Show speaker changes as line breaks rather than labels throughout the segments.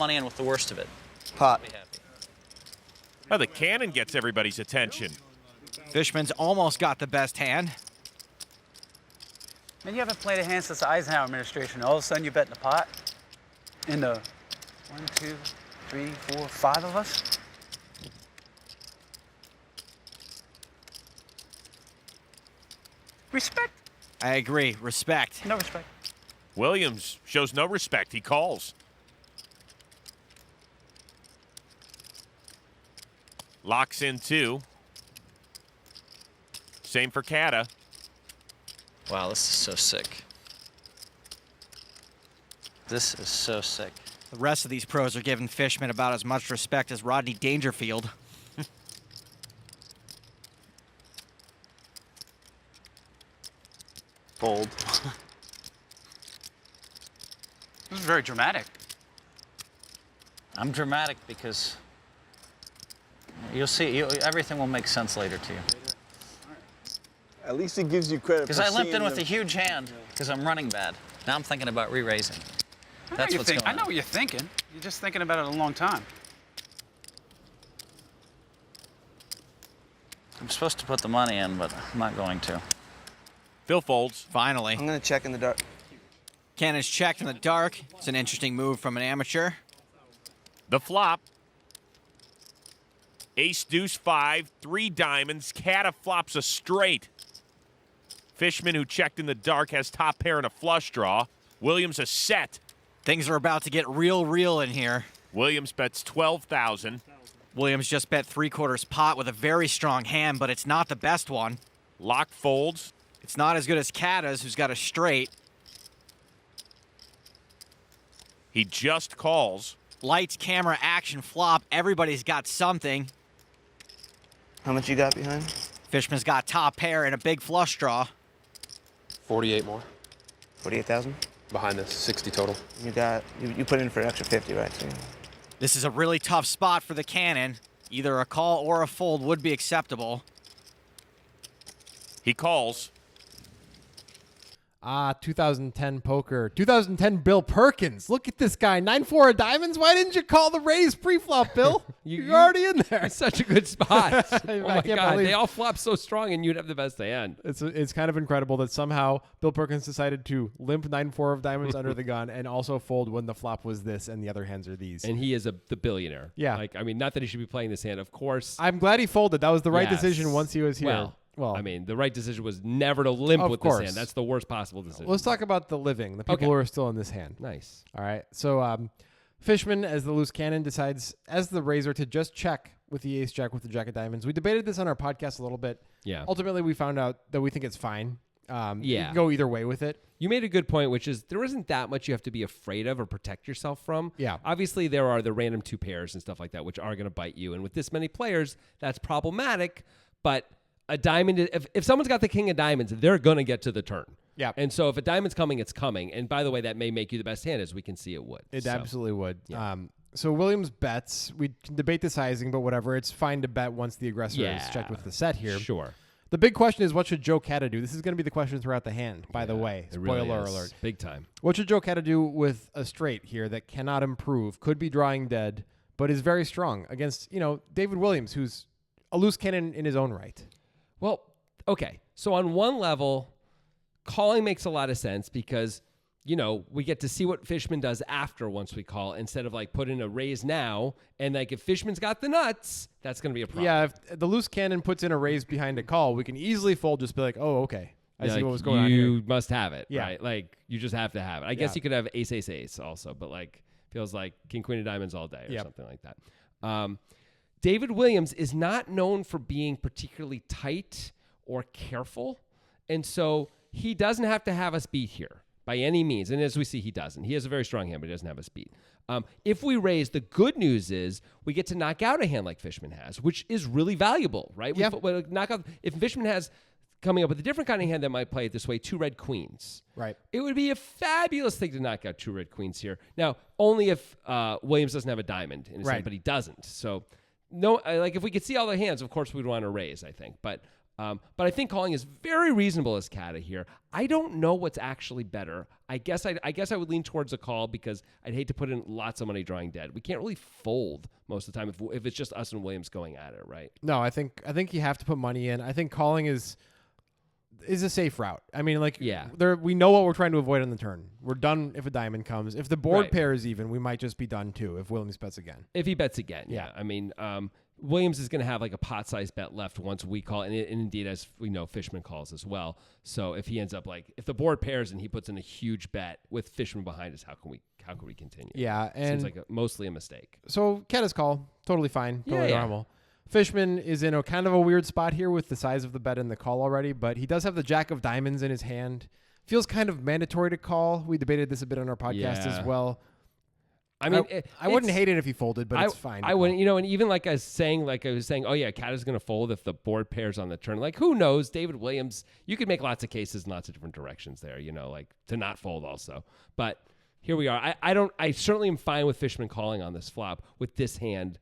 money in with the worst of it.
Pot.
Oh, the cannon gets everybody's attention.
Fishman's almost got the best hand.
Man, you haven't played a hand since the Eisenhower administration. All of a sudden, you're betting the pot. In the 1, 2, 3, 4, 5 of us. Respect.
I agree. Respect.
No respect.
Williams shows no respect. He calls. Locks in 2. Same for Cada.
Wow, this is so sick. This is so sick.
The rest of these pros are giving Fishman about as much respect as Rodney Dangerfield.
Fold.
This is very dramatic.
I'm dramatic because you'll see. Everything will make sense later to you.
At least it gives you credit.
Because I limped in with a huge hand because I'm running bad. Now I'm thinking about re-raising. That's what's going on.
I know what you're thinking. You're just thinking about it a long time.
I'm supposed to put the money in, but I'm not going to.
Phil folds.
Finally.
I'm gonna check in the dark.
Cannon's checked in the dark. It's an interesting move from an amateur.
The flop. Ace, deuce, 5, 3 diamonds. Cada flops a straight. Fishman, who checked in the dark, has top pair and a flush draw. Williams a set.
Things are about to get real in here.
Williams bets 12,000.
Williams just bet 3/4 pot with a very strong hand, but it's not the best one.
Lock folds.
It's not as good as Cada's, who's got a straight.
He just calls.
Lights, camera, action, flop. Everybody's got something.
How much you got behind?
Fishman's got top pair and a big flush draw.
48 more
48,000.
behind this, 60 total.
You got you put in for an extra 50, right? So
This is a really tough spot for the Cannon. Either a call or a fold would be acceptable.
He calls.
2010 poker. 2010 Bill Perkins. Look at this guy. 9-4 of diamonds. Why didn't you call the raise pre-flop, Bill? You're already in there.
It's such a good spot. Oh my
can't
God.
believe-
They all flop so strong and you'd have the best hand.
It's kind of incredible that somehow Bill Perkins decided to limp 9-4 of diamonds under the gun and also fold when the flop was this and the other hands are these.
And he is the billionaire.
Yeah.
Like, I mean, not that he should be playing this hand, of course.
I'm glad he folded. That was the right
Yes.
decision once he was here.
Well, I mean, the right decision was never to limp
Of
with
course.
this hand. That's the worst possible decision.
Let's talk about the living, the people
Okay.
who are still in this hand.
Nice.
All right. So Fishman, as the loose cannon, decides as the raiser to just check with the ace jack with the jack of diamonds. We debated this on our podcast a little bit.
Yeah.
Ultimately, we found out that we think it's fine. You
Yeah.
can go either way with it.
You made a good point, which is there isn't that much you have to be afraid of or protect yourself from.
Yeah.
Obviously, there are the random 2 pairs and stuff like that, which are going to bite you. And with this many players, that's problematic. But a diamond, if someone's got the king of diamonds, they're going to get to the turn.
Yeah.
And so if a diamond's coming, it's coming. And by the way, that may make you the best hand, as we can see it would.
It
So,
absolutely would.
yeah.
So Williams bets. We can debate the sizing, but whatever. It's fine to bet once the aggressor
Yeah.
is checked with the set here.
Sure.
The big question is, what should Joe Cada do? This is going to be the question throughout the hand, by the way.
It really
Spoiler
is.
alert.
Big time.
What should Joe Cada do with a straight here that cannot improve, could be drawing dead, but is very strong against, David Williams, who's a loose cannon in his own right?
Well, okay. So on one level, calling makes a lot of sense because, we get to see what Fishman does after once we call instead of like put in a raise now. And like if Fishman's got the nuts, that's going to be a problem.
Yeah, if the loose cannon puts in a raise behind a call, we can easily fold, just be like, oh, okay. I see what was going on here.
You must have it,
Yeah.
right? Like you just have to have it. I guess you could have ace, ace, ace also, but like feels like king, queen of diamonds all day or something like that. David Williams is not known for being particularly tight or careful. And so he doesn't have to have us beat here by any means. And as we see, he doesn't. He has a very strong hand, but he doesn't have us beat. If we raise, the good news is we get to knock out a hand like Fishman has, which is really valuable, right?
Yeah.
We knock out, if Fishman has coming up with a different kind of hand that might play it this way, 2 red queens.
Right.
It would be a fabulous thing to knock out 2 red queens here. Now, only if Williams doesn't have a diamond in his hand, but he doesn't. So, no, like if we could see all the hands, of course we'd want to raise, I think. But But I think calling is very reasonable as Cada here. I don't know what's actually better. I guess I would lean towards a call because I'd hate to put in lots of money drawing dead. We can't really fold most of the time if it's just us and Williams going at it, right?
No, I think you have to put money in. I think calling is a safe route. I mean, like, we know what we're trying to avoid on the turn. We're done if a diamond comes. If the board pair is even, we might just be done too if Williams bets again.
If he bets again, yeah. I mean, Williams is going to have like a pot-sized bet left once we call, and indeed, as we know, Fishman calls as well. So if he ends up if the board pairs and he puts in a huge bet with Fishman behind us, how can we continue?
Yeah, and
seems like mostly a mistake.
So Cada's call, totally fine, totally normal. Fishman is in a kind of a weird spot here with the size of the bet and the call already, but he does have the jack of diamonds in his hand. Feels kind of mandatory to call. We debated this a bit on our podcast as well.
I mean,
I wouldn't hate it if he folded, but it's fine.
I wouldn't, and even like I was saying, oh yeah, Cada's going to fold if the board pairs on the turn. Like, who knows? David Williams, you could make lots of cases in lots of different directions there, like to not fold also. But here we are. I certainly am fine with Fishman calling on this flop. With this hand,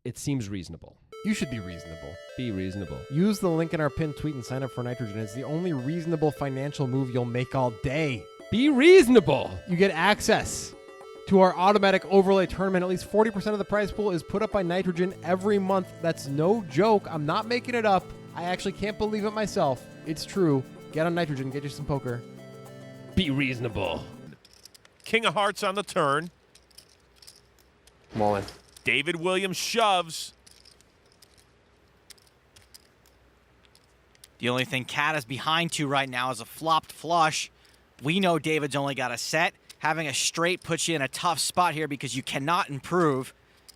it seems reasonable.
You should be reasonable.
Be reasonable.
Use the link in our pinned tweet and sign up for Nitrogen. It's the only reasonable financial move you'll make all day.
Be reasonable.
You get access to our automatic overlay tournament. At least 40% of the prize pool is put up by Nitrogen every month. That's no joke. I'm not making it up. I actually can't believe it myself. It's true. Get on Nitrogen. Get you some poker.
Be reasonable.
King of hearts on the turn.
I'm all in.
David Williams shoves.
The only thing Cada's behind to right now is a flopped flush. We know David's only got a set. Having a straight puts you in a tough spot here because you cannot improve.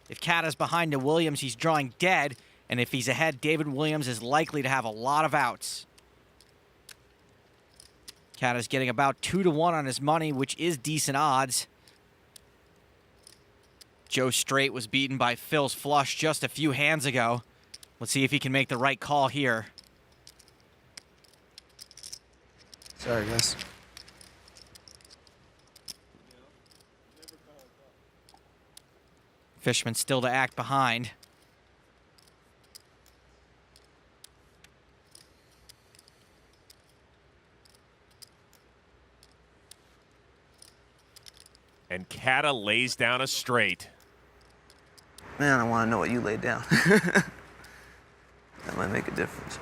If Cada's behind to Williams, he's drawing dead. And if he's ahead, David Williams is likely to have a lot of outs. Cada's getting about 2-1 on his money, which is decent odds. Joe Straight was beaten by Phil's flush just a few hands ago. Let's see if he can make the right call here.
Sorry, guys.
Fishman still to act behind.
And Cada lays down a straight.
Man, I want to know what you laid down. That might make a difference.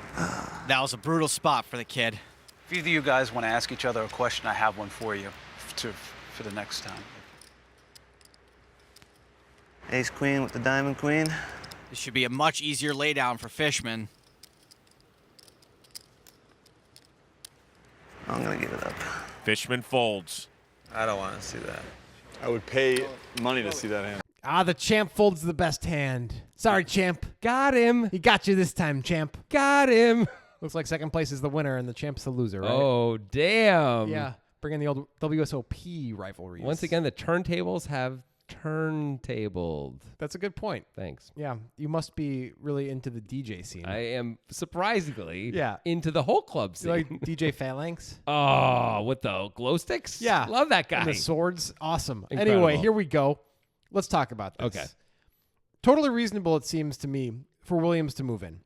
That was a brutal spot for the kid.
If either of you guys want to ask each other a question, I have one for you for the next time.
Ace queen with the diamond queen.
This should be a much easier laydown for Fishman.
I'm going to give it up.
Fishman folds.
I don't want to see that. I would pay money to see that hand.
The champ folds the best hand. Sorry, champ.
Got him.
He got you this time, champ.
Got him.
Looks like second place is the winner and the champ's the loser, right?
Oh, damn.
Yeah. Bring in the old WSOP rivalries.
Once again, the turntables have turntabled.
That's a good point.
Thanks.
Yeah. You must be really into the DJ scene.
I am surprisingly
Yeah.
into the whole club scene.
You like DJ Phalanx?
Oh, with the glow sticks?
Yeah.
Love that guy.
And the swords? Awesome.
Incredible.
Anyway, here we go. Let's talk about this.
Okay.
Totally reasonable, it seems to me, for Williams to move in.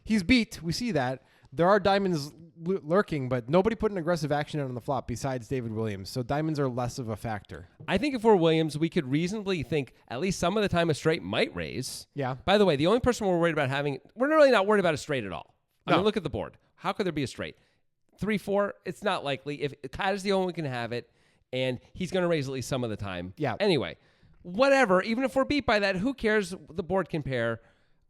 He's beat. We see that. There are diamonds lurking, but nobody put an aggressive action on the flop besides David Williams. So diamonds are less of a factor.
I think if we're Williams, we could reasonably think at least some of the time a straight might raise.
Yeah.
By the way, the only person we're worried about we're really not worried about a straight at all. I
No.
mean, look at the board. How could there be a straight? 3-4, it's not likely. If Cada's the only one who can have it, and he's going to raise at least some of the time.
Yeah.
Anyway, whatever. Even if we're beat by that, who cares? The board can pair.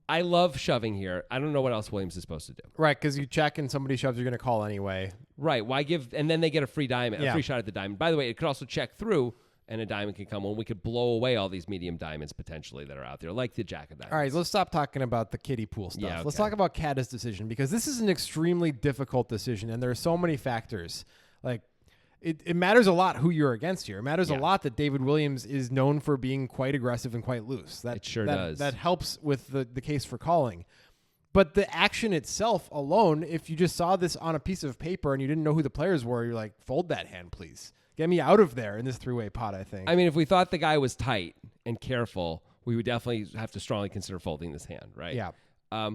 I love shoving here. I don't know what else Williams is supposed to do.
Right, because you check and somebody shoves, you're going to call anyway.
Right. Why give? And then they get a free diamond,
Yeah.
a free shot at the diamond. By the way, it could also check through, and a diamond can come on. We could blow away all these medium diamonds potentially that are out there, like the jack of diamonds.
All right, let's stop talking about the kiddie pool stuff.
Yeah,
Let's
okay.
talk about Cada's decision, because this is an extremely difficult decision, and there are so many factors. Like, it matters a lot who you're against here. It matters a lot that David Williams is known for being quite aggressive and quite loose.
It sure does.
That helps with the case for calling. But the action itself alone, if you just saw this on a piece of paper and you didn't know who the players were, you're like, fold that hand, please. Get me out of there in this three-way pot, I think.
I mean, if we thought the guy was tight and careful, we would definitely have to strongly consider folding this hand, right?
Yeah.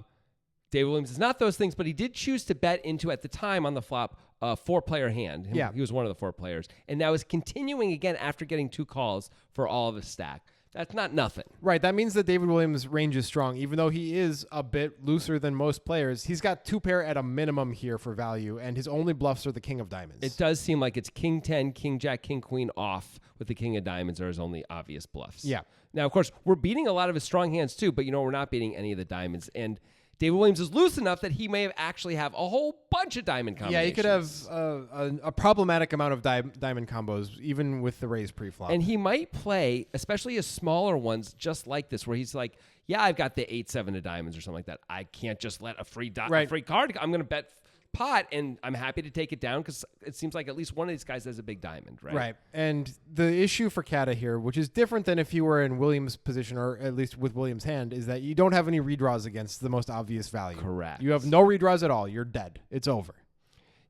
David Williams is not those things, but he did choose to bet into, at the time on the flop, a 4-player hand. He was one of the 4 players. And now is continuing again after getting 2 calls for all of his stack. That's not nothing.
Right. That means that David Williams' range is strong. Even though he is a bit looser than most players, he's got 2 pair at a minimum here for value, and his only bluffs are the king of diamonds.
It does seem like it's king 10, king jack, king queen off with the king of diamonds are his only obvious bluffs.
Yeah.
Now, of course, we're beating a lot of his strong hands too, but we're not beating any of the diamonds. And David Williams is loose enough that he may have actually have a whole bunch of diamond combinations.
Yeah, he could have a problematic amount of diamond combos, even with the raise pre-flop.
And he might play, especially his smaller ones, just like this, where he's like, yeah, I've got the 8-7 of diamonds or something like that. I can't just let a free card. I'm going to bet pot, and I'm happy to take it down because it seems like at least one of these guys has a big diamond, right?
Right. And the issue for Cada here, which is different than if you were in Williams' position, or at least with Williams' hand, is that you don't have any redraws against the most obvious value.
Correct.
You have no redraws at all. You're dead. It's over.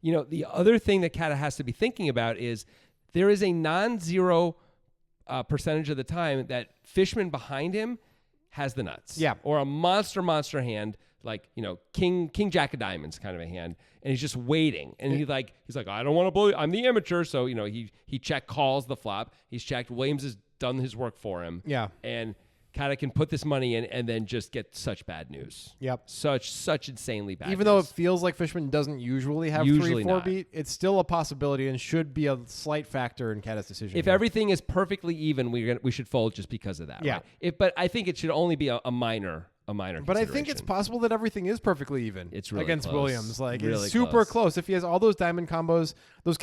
The other thing that Cada has to be thinking about is there is a non-zero percentage of the time that Fishman behind him has the nuts.
Yeah.
Or a monster hand, like, king jack of diamonds kind of a hand, and he's just waiting. And he's like, I don't want to blow. I'm the amateur, so he check calls the flop. He's checked. Williams has done his work for him.
Yeah.
And Cada can put this money in and then just get such bad news.
Yep.
Such insanely bad
Even
news.
though it feels like Fishman doesn't usually have 3-4 beat, it's still a possibility and should be a slight factor in Cada's decision.
If everything is perfectly even, we should fold just because of that.
Yeah.
Right? But I think it should only be a minor.
But I think it's possible that everything is perfectly even.
It's really
against
close.
Williams.
Really
it's super close. If he has all those diamond combos, those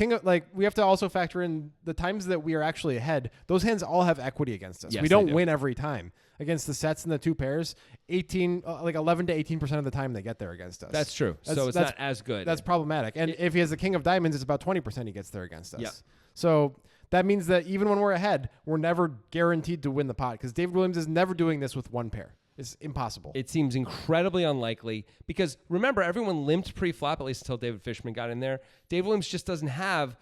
we have to also factor in the times that we are actually ahead. Those hands all have equity against us.
Yes,
we
they
don't
do.
win every time against the sets and the 2 pairs. 11 to 18% of the time they get there against us.
That's true. So it's not as good.
That's problematic. And if he has the king of diamonds, it's about 20% he gets there against us.
Yep.
So that means that even when we're ahead, we're never guaranteed to win the pot because David Williams is never doing this with 1 pair. It's impossible.
It seems incredibly unlikely because remember, everyone limped pre-flop, at least until David Fishman got in there. David Williams just doesn't have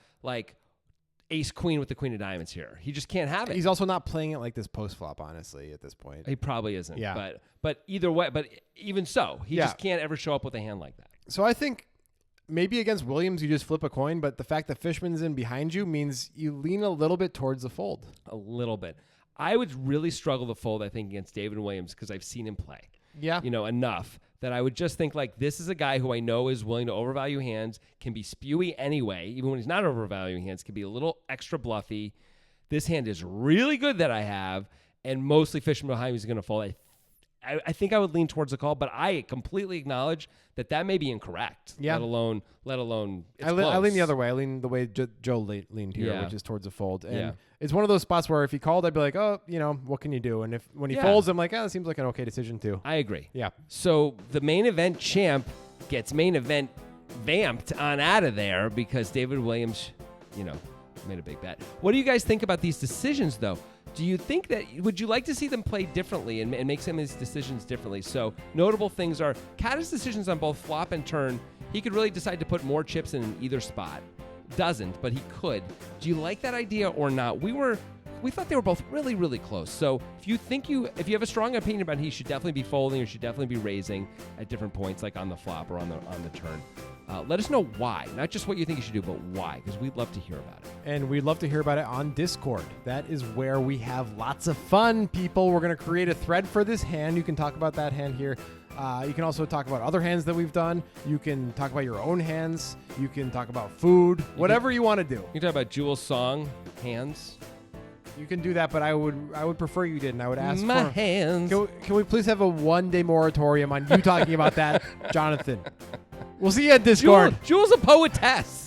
ace queen with the queen of diamonds here. He just can't have it.
He's also not playing it like this post flop, honestly, at this point.
He probably isn't.
Yeah.
But either way, but even so, he just can't ever show up with a hand like that.
So I think maybe against Williams you just flip a coin, but the fact that Fishman's in behind you means you lean a little bit towards the fold.
A little bit. I would really struggle to fold, I think, against David Williams because I've seen him play.
Yeah.
Enough that I would just think this is a guy who I know is willing to overvalue hands, can be spewy anyway, even when he's not overvaluing hands, can be a little extra bluffy. This hand is really good that I have, and mostly Fishman behind me is going to fold. I think I would lean towards the call, but I completely acknowledge that may be incorrect.
Yeah.
Let alone it's
I lean the
close.
other way. I lean the way Joe leaned here,
Yeah.
which is towards a fold. And
Yeah.
it's one of those spots where if he called, I'd be like, oh, what can you do? And when he folds, I'm like, that seems like an okay decision too.
I agree.
Yeah.
So the main event champ gets main event vamped on out of there because David Williams, made a big bet. What do you guys think about these decisions, though? Do you think would you like to see them play differently and make some of these decisions differently? So notable things are Cada's decisions on both flop and turn. He could really decide to put more chips in either spot. Doesn't, but he could. Do you like that idea or not? We thought they were both really, really close. So if you have a strong opinion about he should definitely be folding or should definitely be raising at different points, like on the flop or on the turn, let us know why. Not just what you think you should do, but why, because we'd love to hear about it.
And we'd love to hear about it on Discord. That is where we have lots of fun, people. We're going to create a thread for this hand. You can talk about that hand here. You can also talk about other hands that we've done. You can talk about your own hands. You can talk about food, whatever you want to do.
You can talk about Jewel's song, hands.
You can do that, but I would prefer you didn't. I would ask
my
for
hands.
Can we please have a 1-day moratorium on you talking about that, Jonathan? We'll see you at Discord.
Jewel's a poetess.